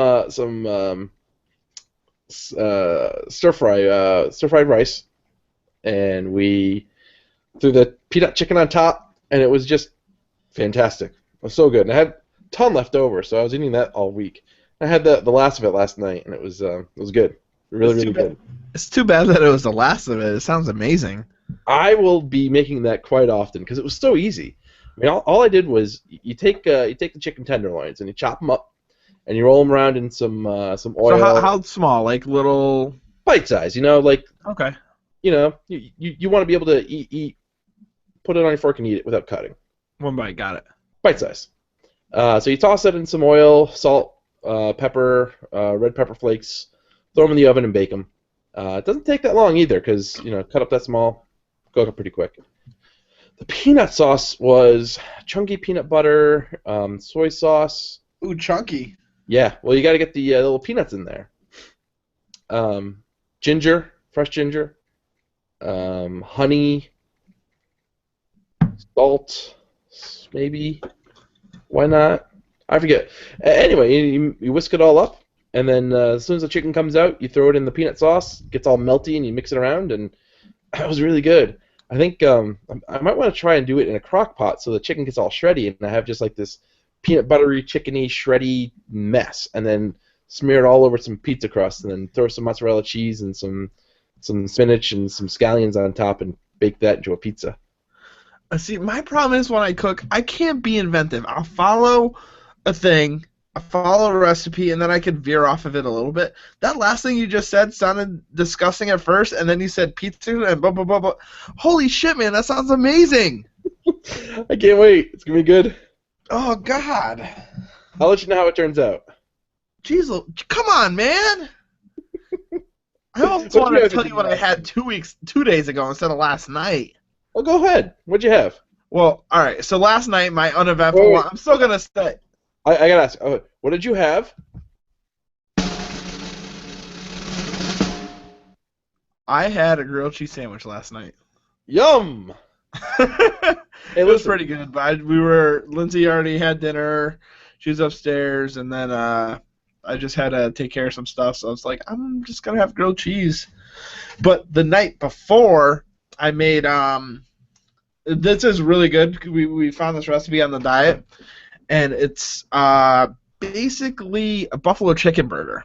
stir fried rice, and we threw the peanut chicken on top, and it was just fantastic. It was so good, and I had a ton left over, so I was eating that all week. I had the last of it last night, and it was good, really It's too really bad. good. It's too bad that it was the last of it. It sounds amazing. I will be making that quite often because it was so easy. I mean, all I did was you take the chicken tenderloins and you chop them up and you roll them around in some So how oil, how small? Like little? bite size. You know, like Okay. you want to be able to eat, put it on your fork and eat it without cutting. One bite. Got it. Bite size. So you toss it in some oil, salt, pepper, red pepper flakes. Throw them in the oven and bake them. It doesn't take that long either because cut up that small, cook up pretty quick. The peanut sauce was chunky peanut butter, soy sauce. Ooh, chunky. Yeah, well, you got to get the little peanuts in there. Ginger, fresh ginger, honey, salt, maybe. Why not? I forget. Anyway, you whisk it all up, and then as soon as the chicken comes out, you throw it in the peanut sauce. It gets all melty, and you mix it around, and it was really good. I think I might want to try and do it in a crock pot so the chicken gets all shreddy, and I have just like this peanut buttery, chickeny, shreddy mess, and then smear it all over some pizza crust, and then throw some mozzarella cheese and some spinach and some scallions on top, and bake that into a pizza. See, my problem is when I cook, I can't be inventive. I'll follow a thing, I follow a recipe, and then I can veer off of it a little bit. That last thing you just said sounded disgusting at first, and then you said pizza and blah blah blah blah. Holy shit, man, that sounds amazing! I can't wait. It's gonna be good. Oh God, I'll let you know how it turns out. jeez, come on, man! I almost What do you wanted to have tell to you do what I now? had 2 days ago instead of last night. Oh, go ahead. What'd you have? Well, all right. So last night, my uneventful Wait, one. wait. I'm still gonna say I gotta ask. Oh, what did you have? I had a grilled cheese sandwich last night. Yum. It Hey, was listen. pretty good, but Lindsay already had dinner. She was upstairs, and then I just had to take care of some stuff. So I was like, I'm just gonna have grilled cheese. But the night before, I made this is really good. We found this recipe on the diet, and it's basically a buffalo chicken burger.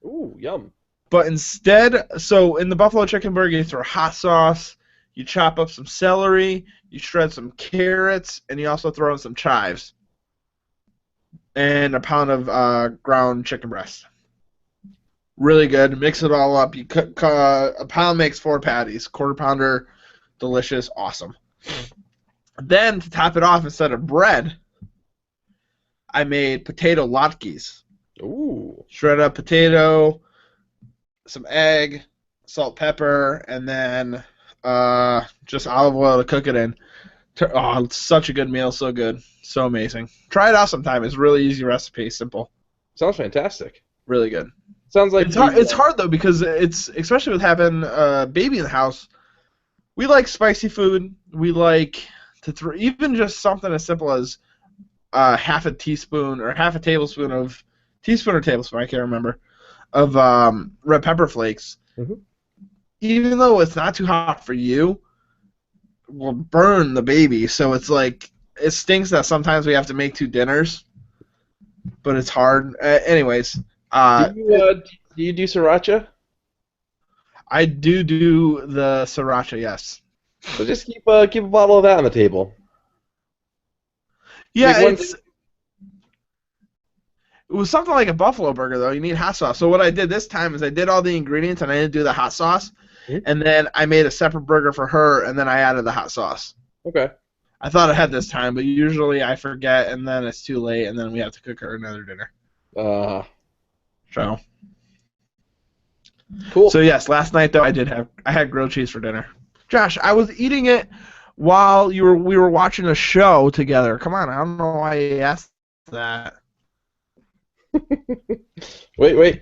Ooh, yum. But instead, so in the buffalo chicken burger, you throw hot sauce, you chop up some celery, you shred some carrots, and you also throw in some chives and a pound of ground chicken breast. Really good. Mix it all up. A pound makes 4 patties. Quarter pounder, delicious, awesome. Then to top it off, instead of bread, I made potato latkes. Ooh. Shred up potato, some egg, salt, pepper, and then just olive oil to cook it in. Oh, it's such a good meal, so good, so amazing. Try it out sometime. It's a really easy recipe, simple, Sounds fantastic. really good. Sounds like It's hard. It's the. hard though because it's especially with having a baby in the house. We like spicy food. We like to throw even just something as simple as half a teaspoon or half a tablespoon of teaspoon or tablespoon. I can't remember of red pepper flakes. Mhm. Even though it's not too hot for you, will burn the baby. So it's like it stinks that sometimes we have to make 2 dinners. but it's hard. Anyways, Do uh, you uh, do you do sriracha? I do the sriracha. Yes. So just keep a bottle of that on the table. Make Yeah, one. it was something like a buffalo burger though. You need hot sauce. So what I did this time is I did all the ingredients and I didn't do the hot sauce, Hmm? and then I made a separate burger for her and then I added the hot sauce. Okay. I thought I had this time, but usually I forget and then it's too late and then we have to cook her another dinner. Uh, So cool. so yes, last night though I had grilled cheese for dinner. Josh, I was eating it while we were watching a show together. Come on, I don't know why you asked that. Wait.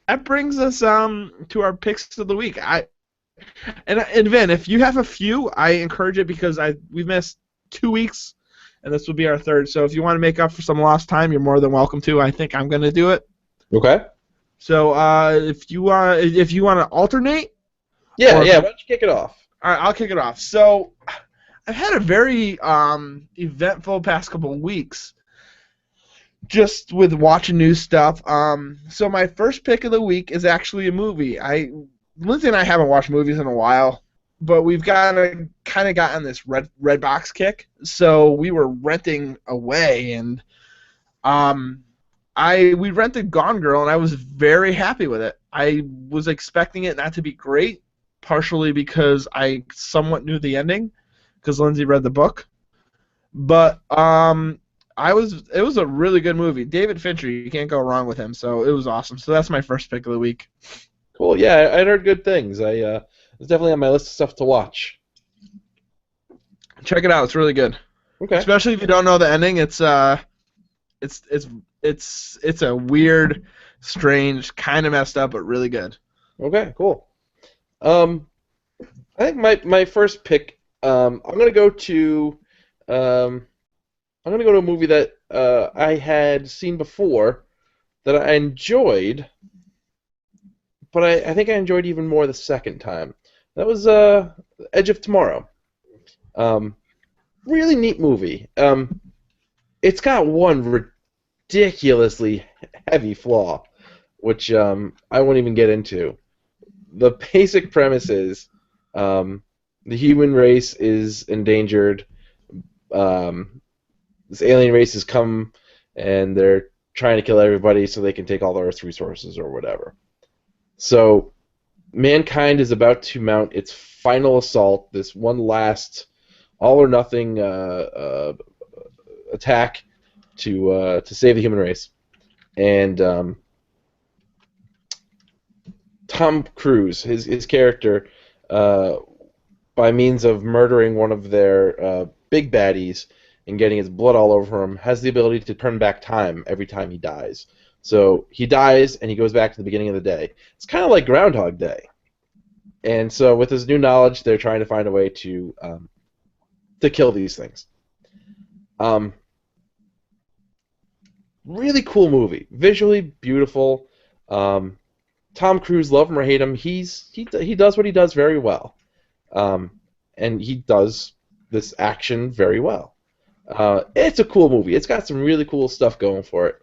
That brings us to our picks of the week. And Vin, if you have a few, I encourage it because we've missed 2 weeks, and this will be our third. So if you want to make up for some lost time, you're more than welcome to. I think I'm going to do it. Okay. So if you want to alternate, Yeah, or yeah. Why don't you kick it off? all right, I'll kick it off. So I've had a very eventful past couple of weeks, just with watching new stuff. So my first pick of the week is actually a movie. Lindsay and I haven't watched movies in a while, but we've kind of gotten this red box kick. So we were renting away, and we rented Gone Girl, and I was very happy with it. I was expecting it not to be great, partially because I somewhat knew the ending, because Lindsay read the book. But it was a really good movie. David Fincher, you can't go wrong with him. So it was awesome. So that's my first pick of the week. Cool. Yeah, I'd heard good things. It's definitely on my list of stuff to watch. Check it out. It's really good. Okay. Especially if you don't know the ending. It's a weird, strange, kind of messed up, but really good. Okay. Cool. Um, I think my first pick. I'm gonna go to. I'm gonna go to a movie that I had seen before that I enjoyed, but I think I enjoyed even more the second time. That was Edge of Tomorrow. Um, really neat movie. It's got one ridiculously heavy flaw, which I won't even get into. The basic premise is the human race is endangered. This alien race has come, and they're trying to kill everybody so they can take all the Earth's resources or whatever. So mankind is about to mount its final assault, this one last all or nothing attack to save the human race. And Tom Cruise, his character, by means of murdering one of their big baddies and getting his blood all over him, has the ability to turn back time every time he dies. So he dies and he goes back to the beginning of the day. It's kind of like Groundhog Day. And so with this new knowledge, they're trying to find a way to kill these things. Really cool movie, visually beautiful. Tom Cruise, love him or hate him, he does what he does very well, and he does this action very well. It's a cool movie. It's got some really cool stuff going for it.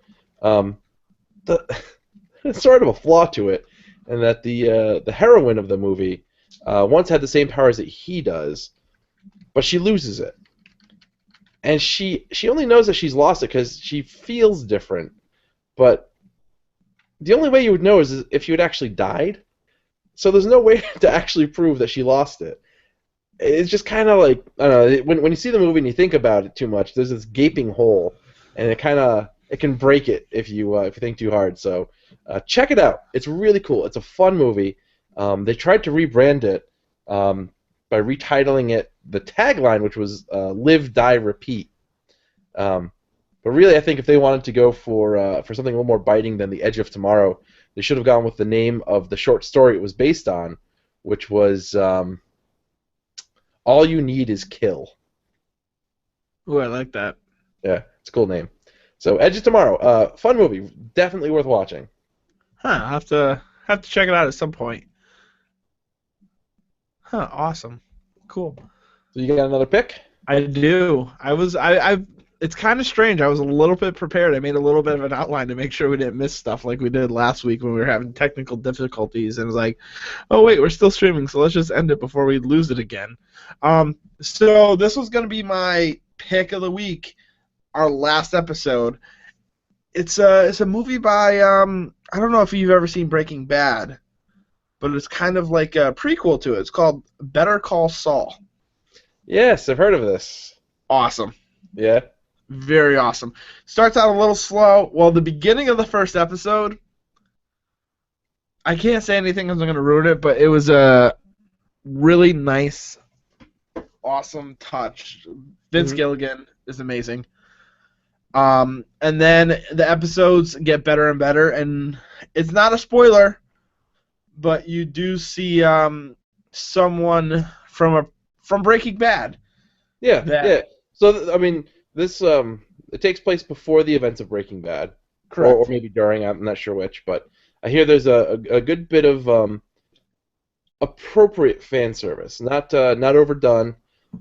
It's sort of a flaw to it, in that the heroine of the movie once had the same powers that he does, but she loses it, and she only knows that she's lost it because she feels different. But the only way you would know is if you had actually died. So there's no way to actually prove that she lost it. It's just kind of like, I don't know, when you see the movie and you think about it too much, there's this gaping hole, and it can break it if you think too hard. So check it out. It's really cool. It's a fun movie. They tried to rebrand it by retitling it the tagline, which was "Live, Die, Repeat." But really, I think if they wanted to go for something a little more biting than The Edge of Tomorrow, they should have gone with the name of the short story it was based on, which was All You Need Is Kill. Ooh, I like that. Yeah, it's a cool name. So Edge of Tomorrow, fun movie, definitely worth watching. Huh? I'll have to check it out at some point. Huh? Awesome. Cool. So you got another pick? I do. I it's kind of strange. I was a little bit prepared. I made a little bit of an outline to make sure we didn't miss stuff like we did last week when we were having technical difficulties. And it was like, oh wait, we're still streaming, so let's just end it before we lose it again. So this was going to be my pick of the week, our last episode. It's a movie by I don't know if you've ever seen Breaking Bad, but it's kind of like a prequel to it. It's called Better Call Saul. Yes, I've heard of this. Awesome. Yeah. Very awesome. Starts out a little slow. Well, the beginning of the first episode, I can't say anything because I'm going to ruin it, but it was a really nice, awesome touch. Vince Gilligan is amazing. And then the episodes get better and better, and it's not a spoiler, but you do see someone from Breaking Bad. Yeah, yeah. So I mean, this it takes place before the events of Breaking Bad, Correct. or maybe during. I'm not sure which, but I hear there's a good bit of appropriate fan service, not overdone.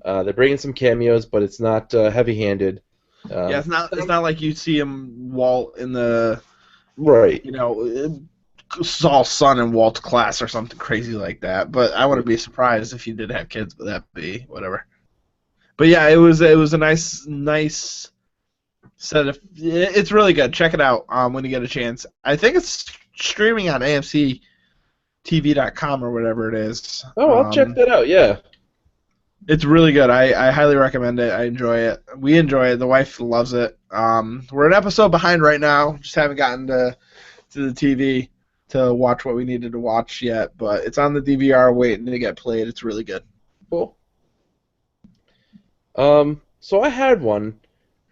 They're bringing some cameos, but it's not heavy-handed. Yeah, it's not like you see him Walt in the right. Saul's son in Walt's class or something crazy like that. But I wouldn't be surprised if you did have kids, but that'd be whatever. But yeah, it was a nice set of. It's really good. Check it out when you get a chance. I think it's streaming on AMCTV.com or whatever it is. Oh, I'll check that out. Yeah. It's really good. I highly recommend it. I enjoy it. We enjoy it. The wife loves it. We're an episode behind right now. Just haven't gotten to the TV to watch what we needed to watch yet. But it's on the DVR waiting to get played. It's really good. Cool. So I had one,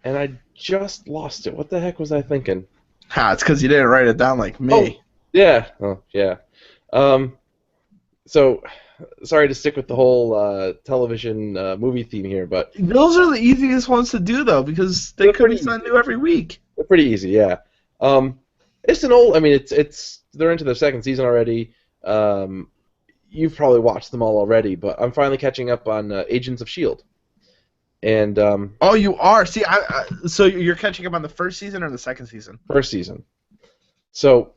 and I just lost it. What the heck was I thinking? It's because you didn't write it down like me. Oh, yeah. Oh, yeah. So, sorry to stick with the whole television movie theme here, but Those are the easiest ones to do, though, because they could be something new every week. they're pretty easy, yeah. It's an old. I mean, they're into their second season already. You've probably watched them all already, but I'm finally catching up on Agents of Shield. And oh, you are. See, so you're catching up on the first season or the second season? First season. So,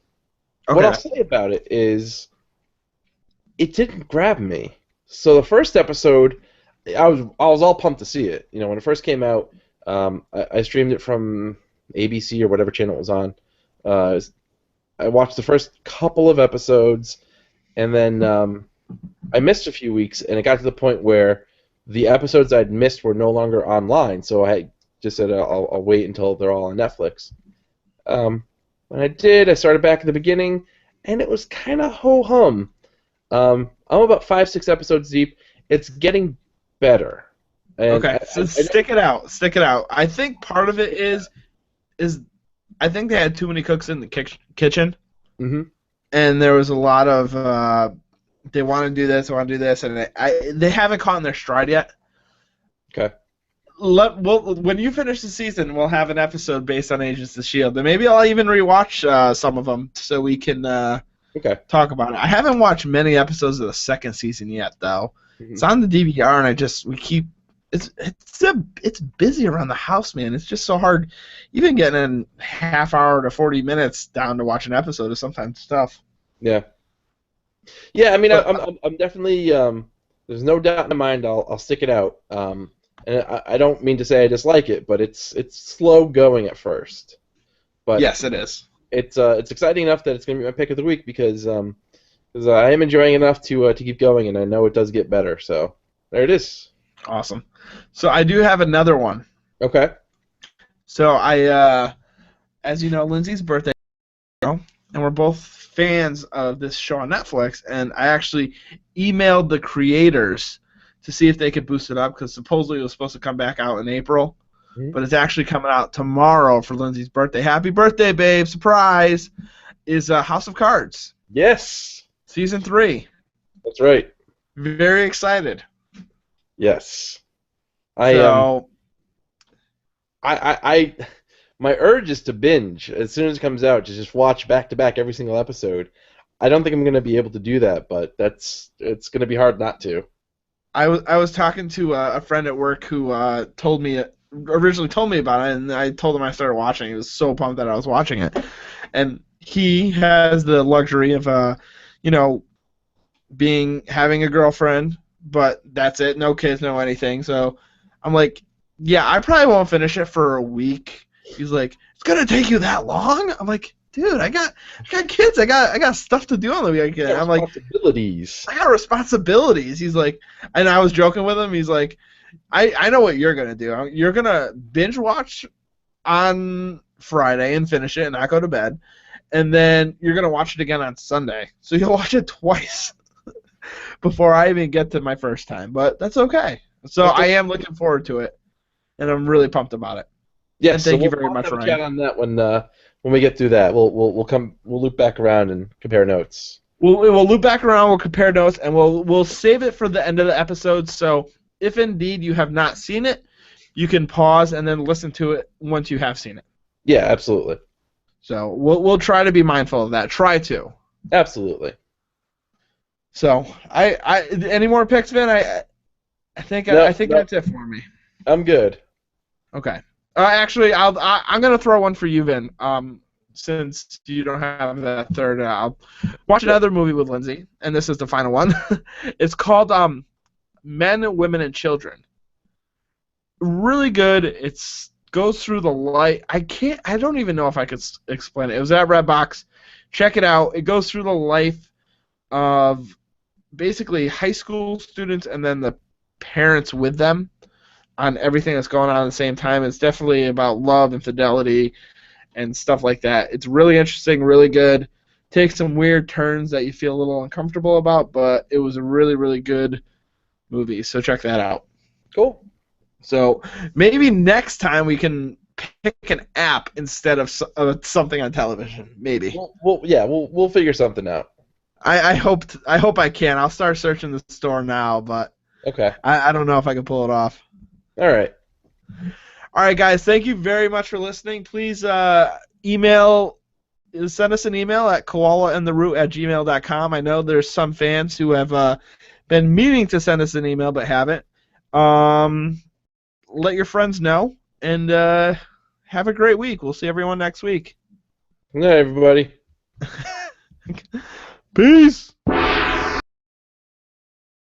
okay. What I'll say about it is, it didn't grab me. So the first episode, I was all pumped to see it. When it first came out, I streamed it from ABC or whatever channel it was on. I watched the first couple of episodes, and then I missed a few weeks, and it got to the point where the episodes I'd missed were no longer online, so I just said I'll wait until they're all on Netflix. When I did, I started back at the beginning, and it was kind of ho-hum. I'm about 5-6 episodes deep. It's getting better. And okay, so stick it out. Stick it out. I think part of it is I think they had too many cooks in the kitchen, and there was a lot of they want to do this, they want to do this, and they haven't caught in their stride yet. Okay. When you finish the season, we'll have an episode based on Agents of S.H.I.E.L.D. And maybe I'll even rewatch some of them so we can talk about it. I haven't watched many episodes of the second season yet, though. It's on the DVR, and it's busy around the house, man. It's just so hard. Even getting a half hour to 40 minutes down to watch an episode is sometimes tough. Yeah. Yeah, I mean, I'm definitely. There's no doubt in my mind I'll stick it out. And I don't mean to say I dislike it, but it's slow going at first. But yes, it is. It's exciting enough that it's going to be my pick of the week because I am enjoying enough to keep going, and I know it does get better. So there it is. Awesome. So I do have another one. Okay. So as you know, Lindsay's birthday, and we're both fans of this show on Netflix, and I actually emailed the creators to see if they could boost it up because supposedly it was supposed to come back out in April, but it's actually coming out tomorrow for Lindsay's birthday. Happy birthday, babe! Surprise! Is House of Cards. Yes. Season 3. That's right. Very excited. Yes. My urge is to binge as soon as it comes out, to just watch back to back every single episode. I don't think I'm going to be able to do that, but it's going to be hard not to. I was talking to a friend at work who originally told me about it, and I told him I started watching. He was so pumped that I was watching it, and he has the luxury of you know, having a girlfriend, but that's it. No kids, no anything. So I'm like, yeah, I probably won't finish it for a week. He's like, it's gonna take you that long? I'm like, dude, I got kids. I got stuff to do on the weekend. I'm like, Responsibilities. I got responsibilities. He's like, and I was joking with him. He's like, I know what you're gonna do. You're gonna binge watch on Friday and finish it and not go to bed, and then you're gonna watch it again on Sunday. So you'll watch it twice before I even get to my first time. But that's okay. So I am looking forward to it, and I'm really pumped about it. Yes, and thank so you very we'll much, have a Ryan. chat on that when we get through that. We'll loop back around and compare notes. We'll loop back around. We'll compare notes, and we'll save it for the end of the episode. So if indeed you have not seen it, you can pause and then listen to it once you have seen it. Yeah, absolutely. So we'll try to be mindful of that. Try to. Absolutely. So any more picks, Vin? I think that's it for me. I'm good. Okay. Actually, I'm gonna throw one for you, Vin. Since you don't have that third, I'll watch another movie with Lindsay, and this is the final one. It's called Men, Women, and Children. Really good. It's goes through the light. I don't even know if I could explain it. It was at Redbox. Check it out. It goes through the life of basically high school students and then the parents with them on everything that's going on at the same time. It's definitely about love and fidelity and stuff like that. It's really interesting, really good. Takes some weird turns that you feel a little uncomfortable about, but it was a really, really good movie. So check that out. Cool. So maybe next time we can pick an app instead of something on television. Maybe. We'll figure something out. I hope I can. I'll start searching the store now, but Okay. I don't know if I can pull it off. All right. All right, guys. Thank you very much for listening. Please send us an email at koalaandtheroot@gmail.com. I know there's some fans who have been meaning to send us an email but haven't. Let your friends know, and have a great week. We'll see everyone next week. Good night, everybody. Peace.